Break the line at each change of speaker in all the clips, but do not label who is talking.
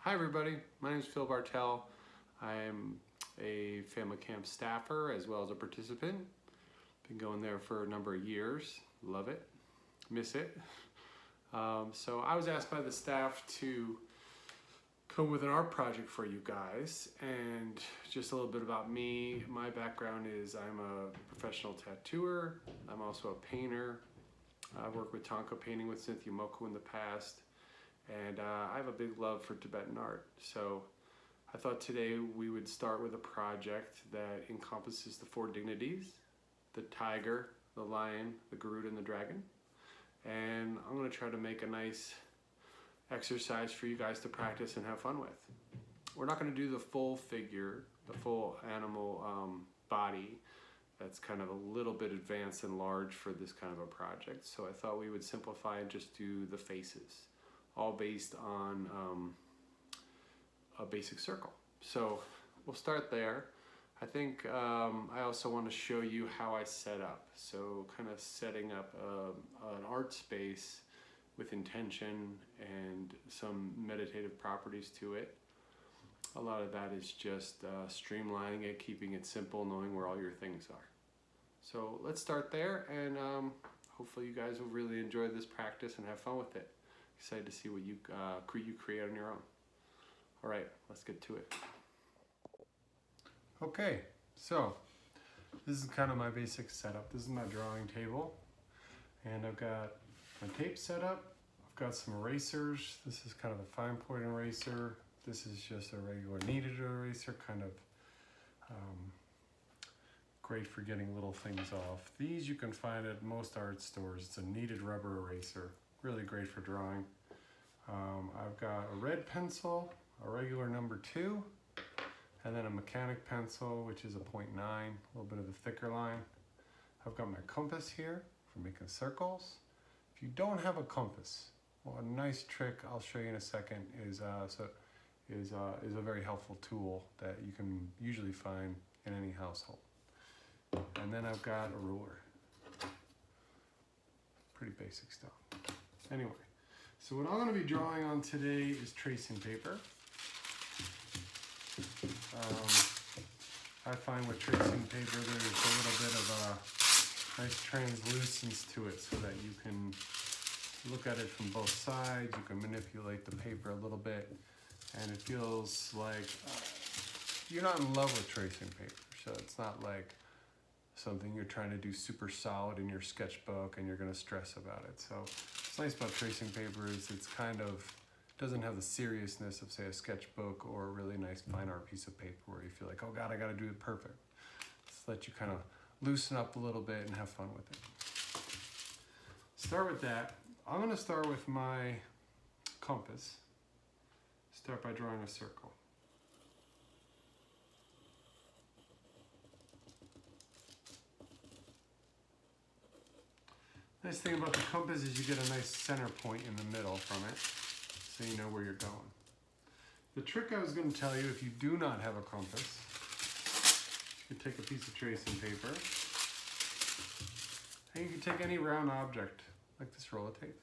Hi everybody, my name is Phill Bartell. I'm a family camp staffer as well as a participant. Been going there for a number of years. Love it, miss it. So I was asked by the staff to come with an art project for you guys, and just a little bit about me. My background is I'm a professional tattooer. I'm also a painter. I've worked with Tonka painting with Cynthia Moku in the past. And I have a big love for Tibetan art. So I thought today we would start with a project that encompasses the four dignities: the tiger, the lion, the Garuda, and the dragon. And I'm gonna try to make a nice exercise for you guys to practice and have fun with. We're not gonna do the full figure, the full animal body. That's kind of a little bit advanced and large for this kind of a project. So I thought we would simplify and just do the faces, all based on a basic circle. So we'll start there. I think I also want to show you how I set up. So kind of setting up an art space with intention and some meditative properties to it. A lot of that is just streamlining it, keeping it simple, knowing where all your things are. So let's start there, and hopefully you guys will really enjoy this practice and have fun with it. Excited to see what you create on your own. All right, let's get to it. Okay, so this is kind of my basic setup. This is my drawing table, and I've got my tape set up. I've got some erasers. This is kind of a fine point eraser. This is just a regular kneaded eraser, kind of great for getting little things off. These you can find at most art stores. It's a kneaded rubber eraser. Really great for drawing. I've got a red pencil, a regular number 2, and then a mechanic pencil, which is a 0.9, a little bit of a thicker line. I've got my compass here for making circles. If you don't have a compass, well, a nice trick I'll show you in a second is a very helpful tool that you can usually find in any household. And then I've got a ruler. Pretty basic stuff. Anyway, so what I'm going to be drawing on today is tracing paper. I find with tracing paper there's a little bit of a nice translucence to it, so that you can look at it from both sides. You can manipulate the paper a little bit, and it feels like you're not in love with tracing paper. So it's not like something you're trying to do super solid in your sketchbook and you're going to stress about it. So what's nice about tracing paper is it's kind of doesn't have the seriousness of, say, a sketchbook or a really nice fine art piece of paper where you feel like, oh God, I got to do it perfect. Just let you kind of loosen up a little bit and have fun with it. Start with that. I'm going to start with my compass. Start by drawing a circle. Nice thing about the compass is you get a nice center point in the middle from it, so you know where you're going. The trick I was going to tell you, if you do not have a compass, you can take a piece of tracing paper, and you can take any round object, like this roll of tape.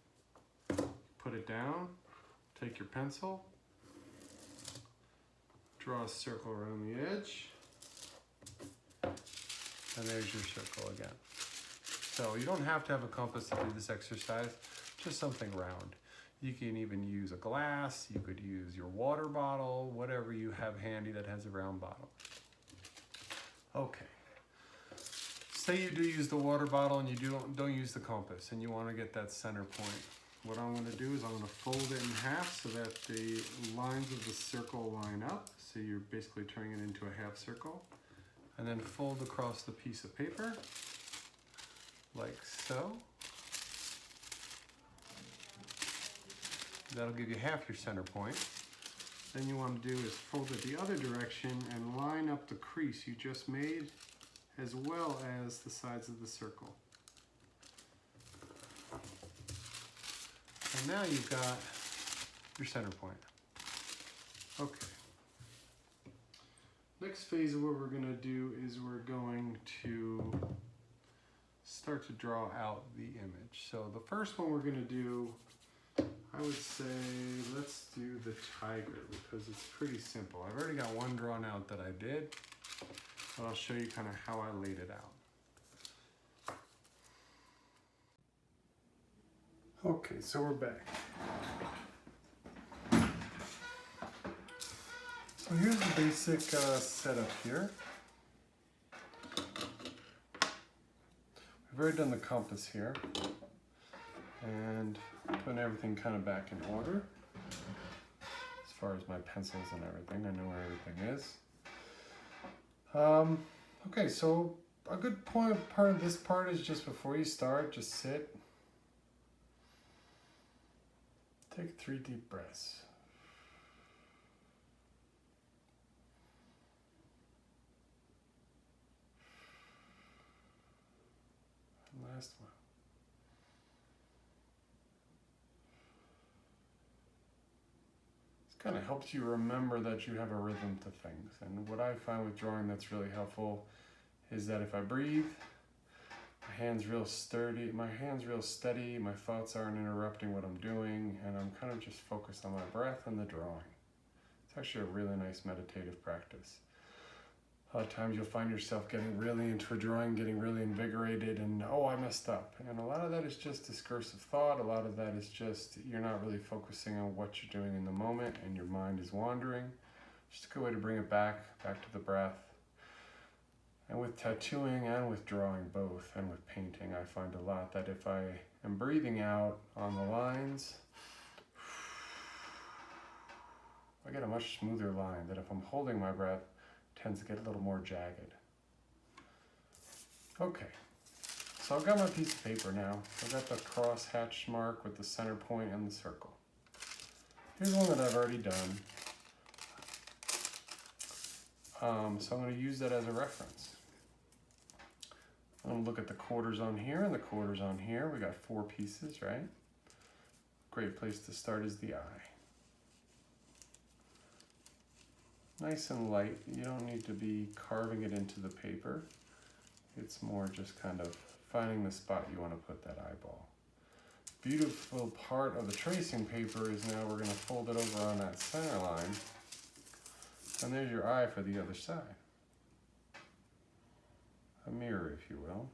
Put it down, take your pencil, draw a circle around the edge, and there's your circle again. So you don't have to have a compass to do this exercise, just something round. You can even use a glass, you could use your water bottle, whatever you have handy that has a round bottle. Okay, say you do use the water bottle and you don't use the compass and you want to get that center point. What I'm going to do is I'm going to fold it in half so that the lines of the circle line up. So you're basically turning it into a half circle. And then fold across the piece of paper, like so. That'll give you half your center point. Then you want to do is fold it the other direction and line up the crease you just made, as well as the sides of the circle. And now you've got your center point. Okay. Next phase of what we're going to do is we're going to start to draw out the image. So the first one we're going to do, I would say let's do the tiger because it's pretty simple. I've already got one drawn out that I did, but I'll show you kind of how I laid it out. Okay, so we're back. So here's the basic setup here. We've already done the compass here and putting everything kind of back in order. As far as my pencils and everything, I know where everything is. Okay, so a good part of this part is just before you start, just sit. Take 3 deep breaths. And last one. This kind of helps you remember that you have a rhythm to things. And what I find with drawing that's really helpful is that if I breathe, my hand's real steady, my thoughts aren't interrupting what I'm doing, and I'm kind of just focused on my breath and the drawing. It's actually a really nice meditative practice. A lot of times you'll find yourself getting really into a drawing, getting really invigorated, and oh, I messed up. And a lot of that is just discursive thought. A lot of that is just you're not really focusing on what you're doing in the moment, and your mind is wandering. Just a good way to bring it back to the breath. And with tattooing and with drawing both, and with painting, I find a lot that if I am breathing out on the lines, I get a much smoother line that if I'm holding my breath, it tends to get a little more jagged. Okay, so I've got my piece of paper now. I've got the cross hatch mark with the center point and the circle. Here's one that I've already done. So I'm going to use that as a reference. I'm going to look at the quarters on here and the quarters on here. We got 4 pieces, right? Great place to start is the eye. Nice and light. You don't need to be carving it into the paper. It's more just kind of finding the spot you want to put that eyeball. Beautiful part of the tracing paper is now we're going to fold it over on that center line. And there's your eye for the other side. A mirror, if you will.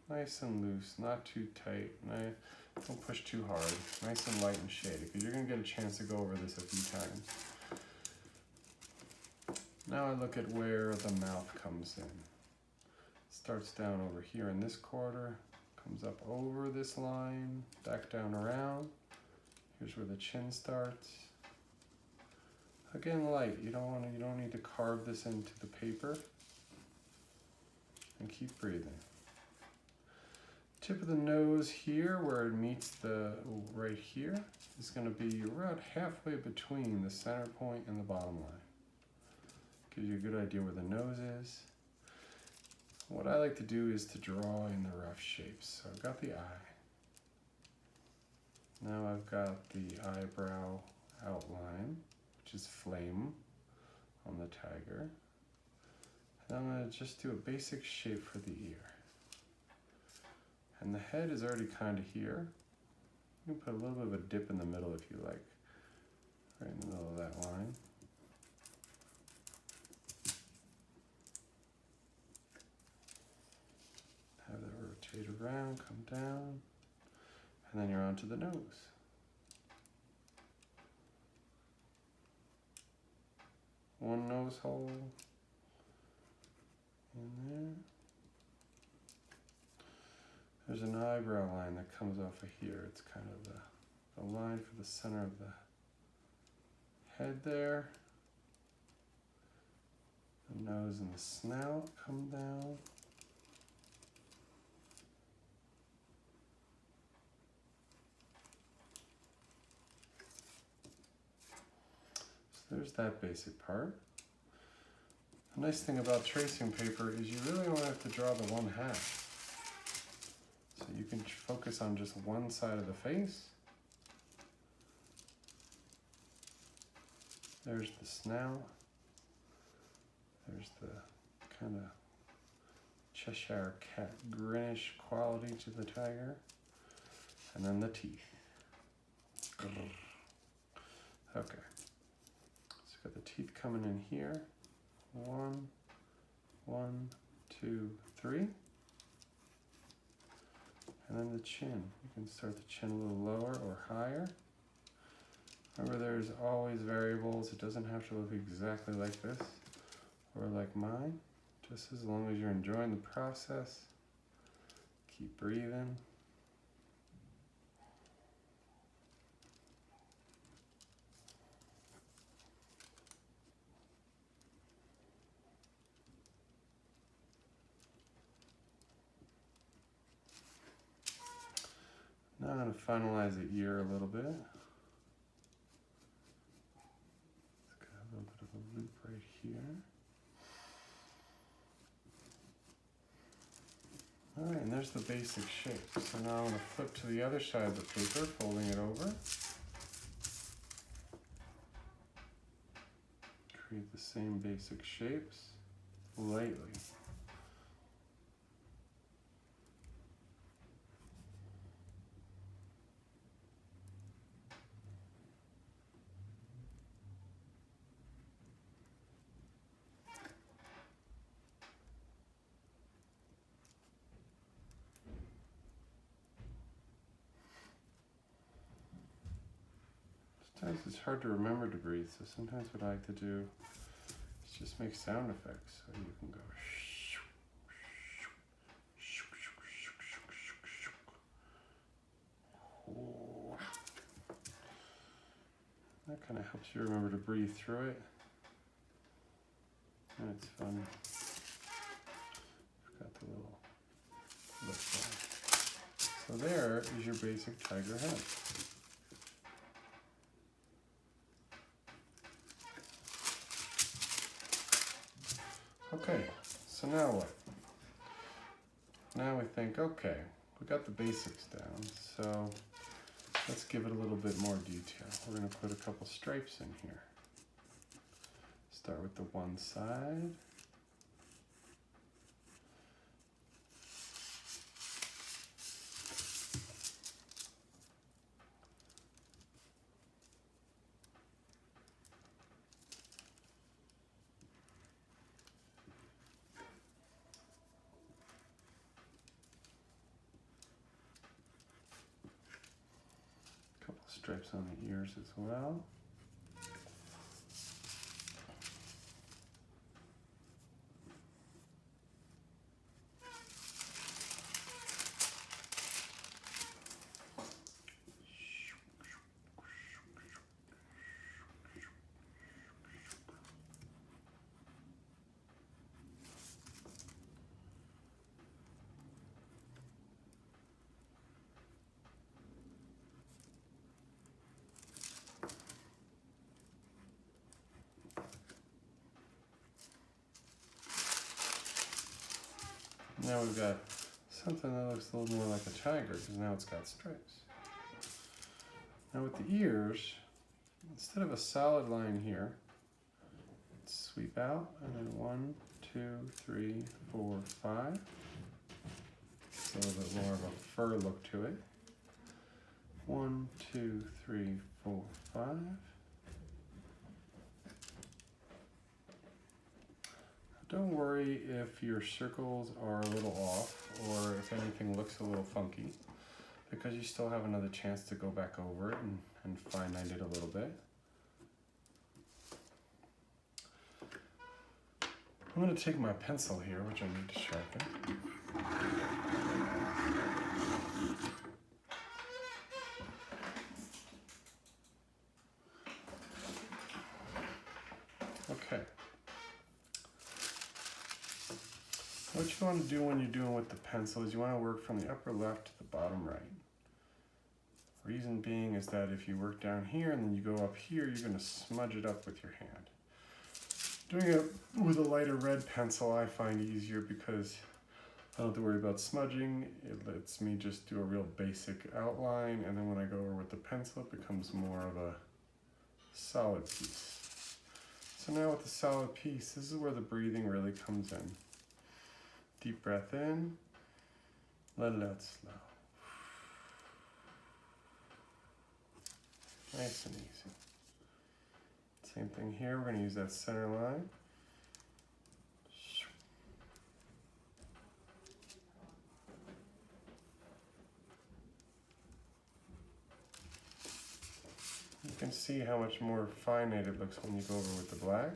Nice and loose, not too tight. Don't push too hard. Nice and light and shady, because you're going to get a chance to go over this a few times. Now I look at where the mouth comes in. Starts down over here in this quarter, comes up over this line, back down around. Here's where the chin starts. Again, light. You don't need to carve this into the paper. And keep breathing. Tip of the nose here, where it meets the right here, is going to be around halfway between the center point and the bottom line. Gives you a good idea where the nose is. What I like to do is to draw in the rough shapes. So I've got the eye. Now I've got the eyebrow outline, which is flame on the tiger. And I'm going to just do a basic shape for the ear. And the head is already kind of here. You can put a little bit of a dip in the middle if you like, right in the middle of that line. Have that rotate around, come down, and then you're onto the nose. One nose hole in there. There's an eyebrow line that comes off of here. It's kind of the line for the center of the head there. The nose and the snout come down. So there's that basic part. The nice thing about tracing paper is you really only have to draw the one half. So you can focus on just one side of the face. There's the snout. There's the kind of Cheshire cat grinnish quality to the tiger. And then the teeth. Okay. So got the teeth coming in here. 1, 1, 2, 3. And then the chin. You can start the chin a little lower or higher. Remember, there's always variables. It doesn't have to look exactly like this or like mine. Just as long as you're enjoying the process, keep breathing. Now I'm going to finalize the ear a little bit. It's got a little bit of a loop right here. Alright, and there's the basic shape. So now I'm going to flip to the other side of the paper, folding it over. Create the same basic shapes lightly. Sometimes it's hard to remember to breathe, so sometimes what I like to do is just make sound effects. So you can go that kind of helps you remember to breathe through it. And it's fun. I've got the little lip line. So there is your basic tiger head. Okay, so now what? Now we think, okay, we got the basics down, so let's give it a little bit more detail. We're going to put a couple stripes in here. Start with the one side. Stripes on the ears as well. Now we've got something that looks a little more like a tiger because now it's got stripes. Now with the ears, instead of a solid line here, let's sweep out and then 1, 2, 3, 4, 5. It's a little bit more of a fur look to it. 1, 2, 3, 4, 5. Don't worry if your circles are a little off or if anything looks a little funky, because you still have another chance to go back over it and finite it a little bit. I'm going to take my pencil here, which I need to sharpen. Okay. What you want to do when you're doing with the pencil is you want to work from the upper left to the bottom right. Reason being is that if you work down here and then you go up here, you're going to smudge it up with your hand. Doing it with a lighter red pencil I find easier because I don't have to worry about smudging. It lets me just do a real basic outline, and then when I go over with the pencil it becomes more of a solid piece. So now with the solid piece, this is where the breathing really comes in. Deep breath in, let it out slow. Nice and easy. Same thing here, we're going to use that center line. You can see how much more finite it looks when you go over with the black.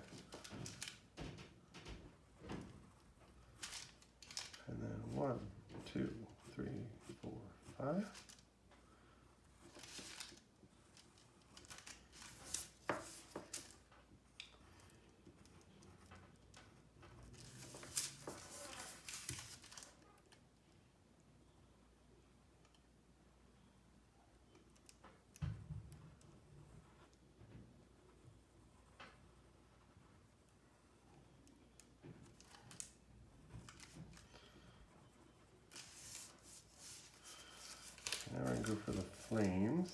And then 1, 2, 3, 4, 5. Now we're going to go for the flames.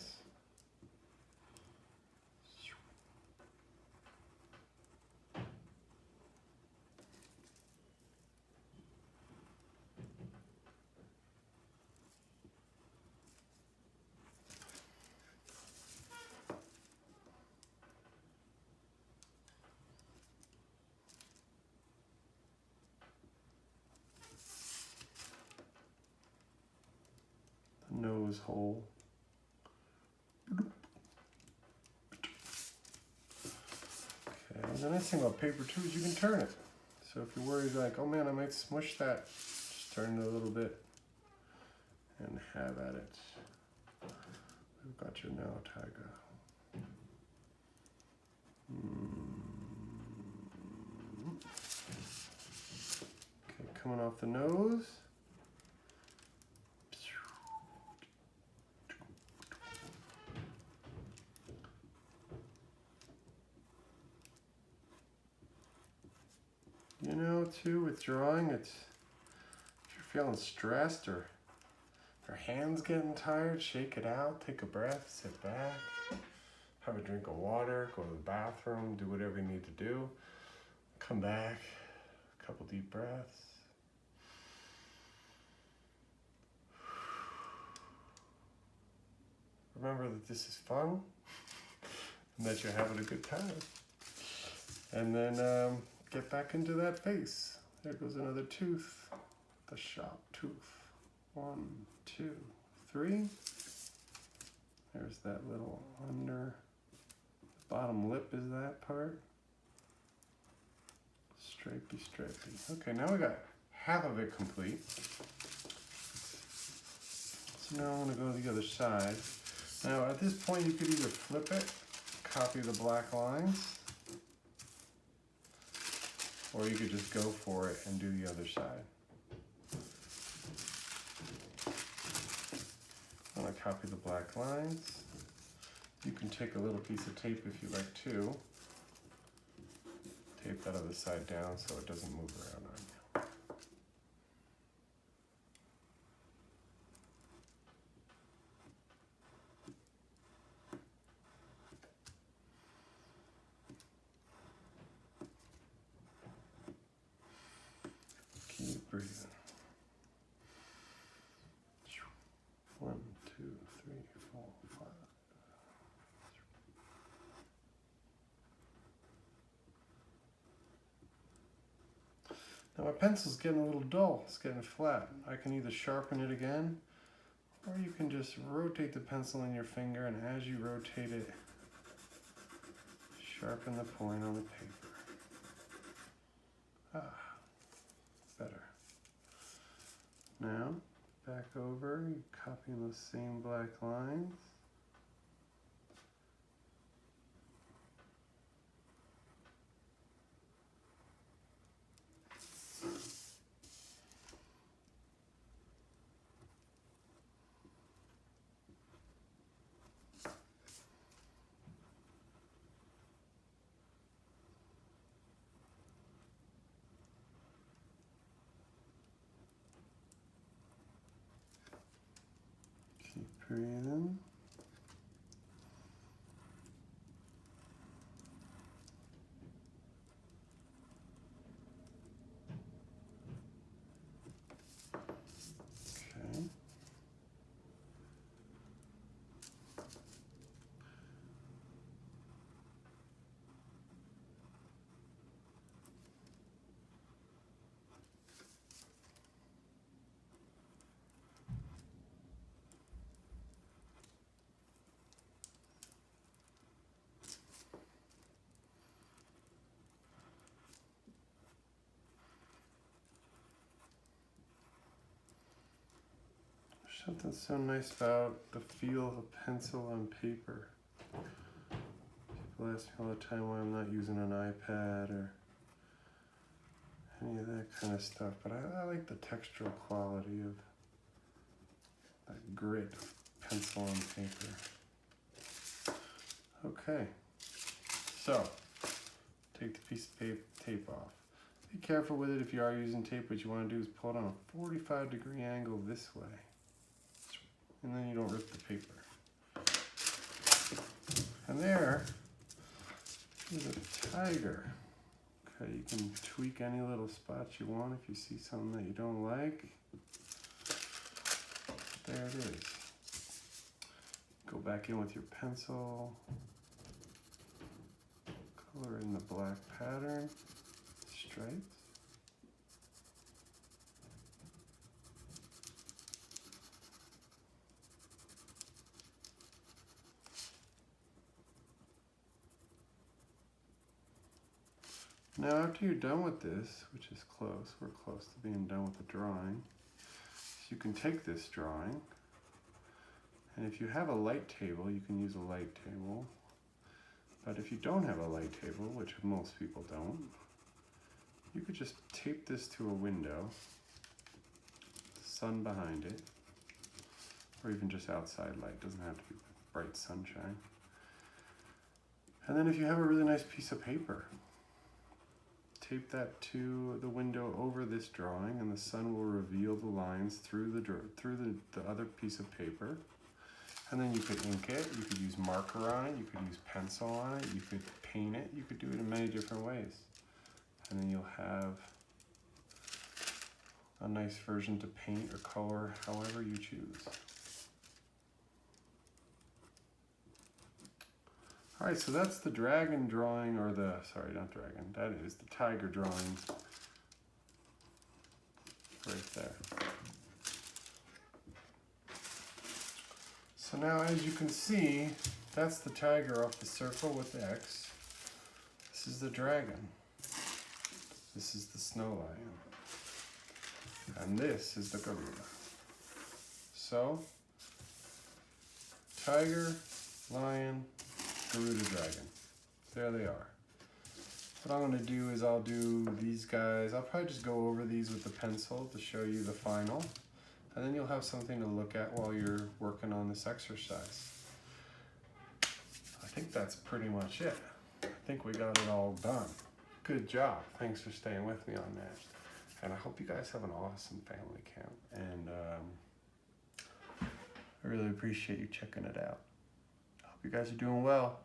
The nose hole. The nice thing about paper too is you can turn it. So if you're worried like, oh man, I might smush that, just turn it a little bit and have at it. We've got you now, Tiger. Okay, coming off the nose. You know, too, with drawing, it's if you're feeling stressed or your hands getting tired, shake it out, take a breath, sit back, have a drink of water, go to the bathroom, do whatever you need to do. Come back, a couple deep breaths. Remember that this is fun and that you're having a good time. And then get back into that face. There goes another tooth, the sharp tooth. 1, 2, 3. There's that little under, the bottom lip is that part. Stripey, stripey. Okay, now we got half of it complete. So now I'm gonna go to the other side. Now at this point you could either flip it, copy the black lines, or you could just go for it and do the other side. I'm gonna copy the black lines. You can take a little piece of tape if you like to. Tape that other side down so it doesn't move around on you. Keep breathing. 1, 2, 3, 4, 5. Now my pencil's getting a little dull, it's getting flat. I can either sharpen it again, or you can just rotate the pencil in your finger, and as you rotate it, sharpen the point on the paper. Better. Now, back over, you copy those same black lines. Breathing. Okay. Something so nice about the feel of a pencil on paper. People ask me all the time why I'm not using an iPad or any of that kind of stuff, but I like the textural quality of that grit of pencil on paper. Okay, so take the piece of tape off. Be careful with it if you are using tape. What you want to do is pull it on a 45-degree angle this way, and then you don't rip the paper. And there is a tiger. Okay, you can tweak any little spots you want if you see something that you don't like. There it is. Go back in with your pencil. Color in the black pattern, stripes. Now after you're done with this, which is close, we're close to being done with the drawing, so you can take this drawing, and if you have a light table, you can use a light table, but if you don't have a light table, which most people don't, you could just tape this to a window, the sun behind it, or even just outside light, doesn't have to be bright sunshine. And then if you have a really nice piece of paper, tape that to the window over this drawing, and the sun will reveal the lines through the other piece of paper. And then you could ink it, you could use marker on it, you could use pencil on it, you could paint it, you could do it in many different ways. And then you'll have a nice version to paint or color however you choose. All right, so that's the dragon drawing, or the, sorry, not dragon, that is the tiger drawing right there. So now as you can see, that's the tiger off the circle with the X. This is the dragon. This is the snow lion. And this is the Garuda. So, tiger, lion, Garuda dragon. There they are. What I'm going to do is I'll do these guys. I'll probably just go over these with the pencil to show you the final. And then you'll have something to look at while you're working on this exercise. I think that's pretty much it. I think we got it all done. Good job. Thanks for staying with me on that. And I hope you guys have an awesome family camp. And I really appreciate you checking it out. I hope you guys are doing well.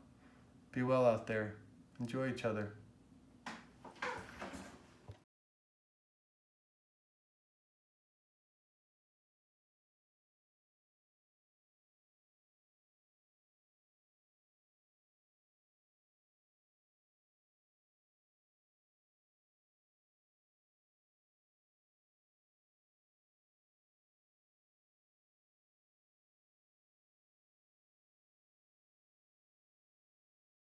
Be well out there. Enjoy each other.